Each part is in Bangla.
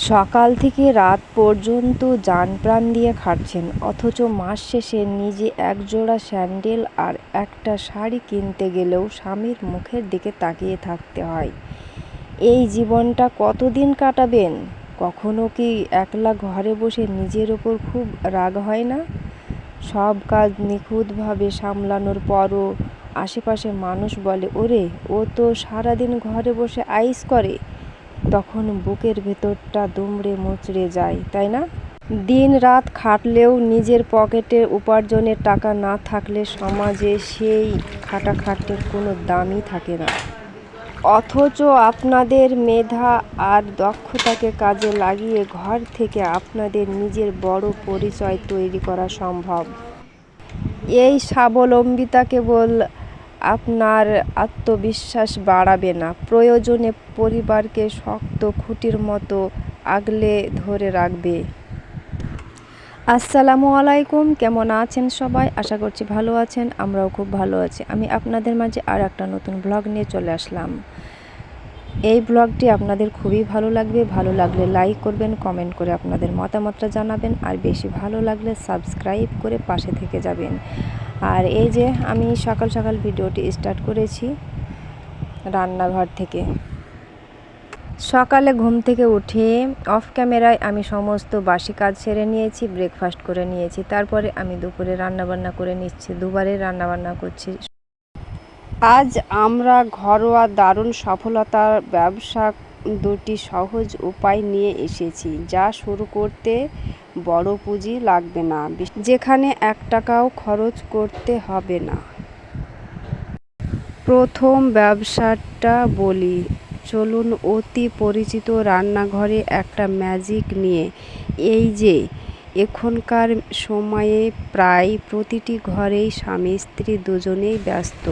সকাল থেকে রাত পর্যন্ত জানপ্রাণ দিয়ে খাটছেন, অথচ মাস শেষে নিজে একজোড়া স্যান্ডেল আর একটা শাড়ি কিনতে গেলেও স্বামীর মুখের দিকে তাকিয়ে থাকতে হয়। এই জীবনটা কতদিন কাটাবেন? কখনো কি একলা ঘরে বসে নিজের ওপর খুব রাগ হয় না? সব কাজ নিখুঁতভাবে সামলানোর পরও আশেপাশের মানুষ বলে, ওরে, ও তো সারাদিন ঘরে বসে আইস করে। তখন বুকের ভেতরটা দুমড়ে মুচড়ে যায়, তাই না? দিন রাত খাটলেও নিজের পকেটে উপার্জনের টাকা না থাকলে সমাজে সেই খাটাখাটনির কোনো দামই থাকে না। অথচ আপনাদের মেধা আর দক্ষতাকে কাজে লাগিয়ে ঘর থেকে আপনাদের নিজের বড় পরিচয় তৈরি করা সম্ভব। এই স্বাবলম্বিতা কেবল আপনার আত্মবিশ্বাস বাড়াবে না, প্রয়োজনে পরিবারকে শক্ত খুঁটির মতো আগলে ধরে রাখবে। আসসালামু আলাইকুম, কেমন আছেন সবাই? আশা করছি ভালো আছেন। আমরাও খুব ভালো আছি। আমি আপনাদের মাঝে আর একটা নতুন ব্লগ নিয়ে চলে আসলাম। এই ব্লগটি আপনাদের খুবই ভালো লাগবে। ভালো লাগলে লাইক করবেন, কমেন্ট করে আপনাদের মতামতটা জানাবেন, আর বেশি ভালো লাগলে সাবস্ক্রাইব করে পাশে থেকে যাবেন। আর এই যে আমি সকাল সকাল ভিডিওটি স্টার্ট করেছি রান্নাঘর থেকে। সকালে ঘুম থেকে উঠে অফ ক্যামেরায় আমি সমস্ত বাসি কাজ সেরে নিয়েছি, ব্রেকফাস্ট করে নিয়েছি। তারপরে আমি দুপুরে রান্নাবান্না করে নিচ্ছি, দুবারে রান্নাবান্না করছি। আজ আমরা ঘরোয়া দারুণ সফলতার ব্যবসা দুটি সহজ উপায় নিয়ে এসেছি, যা শুরু করতে বড় পুঁজি লাগবে না, যেখানে 1 টাকাও খরচ করতে হবে না। প্রথম ব্যবসাটা বলি, চলুন অতি পরিচিত রান্নাঘরে একটা ম্যাজিক নিয়ে। এই যে এখনকার সময়ে প্রায় প্রতিটি ঘরেই স্বামী স্ত্রী দুজনেই ব্যস্ত,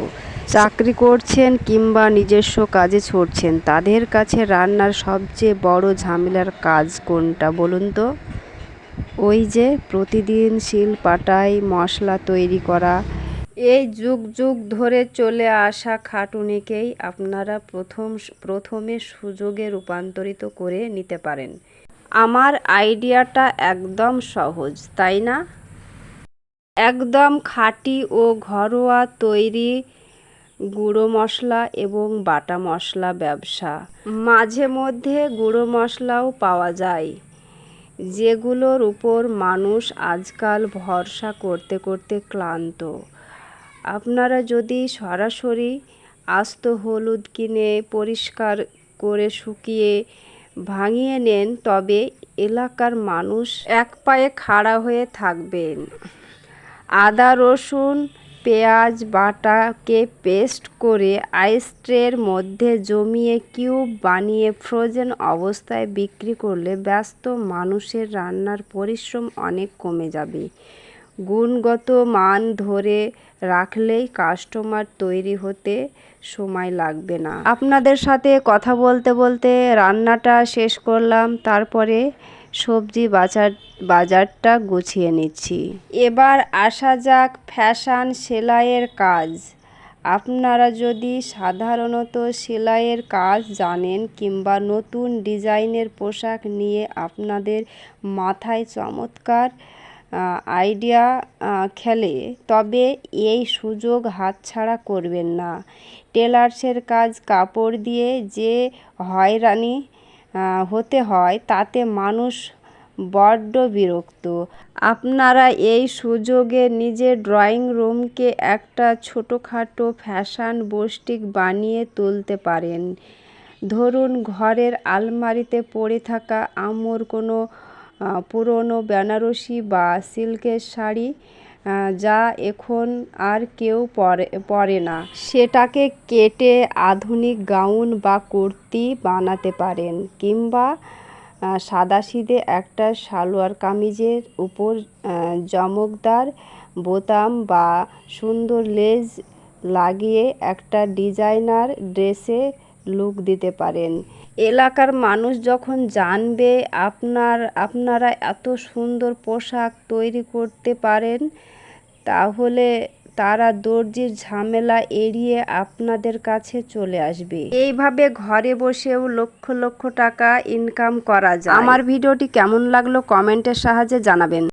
চাকরি করছেন কিংবা নিজস্ব কাজে ছুটছেন, তাদের কাছে রান্নার সবচেয়ে বড় ঝামেলার কাজ কোনটা বলুন তো? ওই যে প্রতিদিন শিলপাটায় মশলা তৈরি করা। এই যুগ যুগ ধরে চলে আসা খাটুনিকেই আপনারা প্রথমে সুযোগে রূপান্তরিত করে নিতে পারেন। আমার আইডিয়াটা একদম সহজ, তাই না? একদম খাঁটি ও ঘরোয়া তৈরি গুঁড়ো মশলা এবং বাটা মশলা ব্যবসা। মাঝে মধ্যে গুঁড়ো মশলাও পাওয়া যায়, যেগুলোর উপর মানুষ আজকাল ভরসা করতে করতে ক্লান্ত। আপনারা যদি সরাসরি আস্ত হলুদ কিনে পরিষ্কার করে শুকিয়ে ভাঙিয়ে নেন, তবে এলাকার মানুষ এক পায়ে খাড়া হয়ে থাকবেন। আদা রসুন পেঁয়াজ বাটাকে পেস্ট করে আইস ট্রের মধ্যে জমিয়ে কিউব বানিয়ে ফ্রোজেন অবস্থায় বিক্রি করলে ব্যস্ত মানুষের রান্নার পরিশ্রম অনেক কমে যাবে। গুণগত মান ধরে রাখলেই কাস্টমার তৈরি হতে সময় লাগবে না। আপনাদের সাথে কথা বলতে বলতে রান্নাটা শেষ করলাম, তারপরে সবজি বাজারটা গুছিয়ে নিচ্ছি। এবার আসা যাক ফ্যাশন সেলাইয়ের কাজ। আপনারা যদি সাধারণত সেলাইয়ের কাজ জানেন কিংবা নতুন ডিজাইনের পোশাক নিয়ে আপনাদের মাথায় চমৎকার আইডিয়া খেলে, তবে এই সুযোগ হাতছাড়া করবেন না। টেলার্সের কাজ কাপড় দিয়ে যে হয়রানি হতে হয়, তাতে মানুষ বড্ড বিরক্ত। আপনারা এই সুযোগে নিজের ড্রয়িং রুমকে একটা ছোটোখাটো ফ্যাশন বুটিক বানিয়ে তুলতে পারেন। ধরুন, ঘরের আলমারিতে পড়ে থাকা আমর কোনো পুরনো বেনারসি বা সিল্কের শাড়ি, যা এখন আর কেউ পরে না, সেটাকে কেটে আধুনিক গাউন বা কুর্তি বানাতে পারেন। কিংবা সাদাসিধে একটা সালোয়ার কামিজের উপর চমকদার বোতাম বা সুন্দর লেস লাগিয়ে একটা ডিজাইনার ড্রেসে লুক দিতে পারেন। এলাকার মানুষ যখন জানবে আপনারা এত সুন্দর পোশাক তৈরি করতে পারেন, তাহলে তারা দর্জির ঝামেলা এড়িয়ে আপনাদের কাছে চলে আসবে। এইভাবে ঘরে বসেও লক্ষ লক্ষ টাকা ইনকাম করা যায়। আমার ভিডিওটি কেমন লাগলো কমেন্টের সাহায্যে জানাবেন।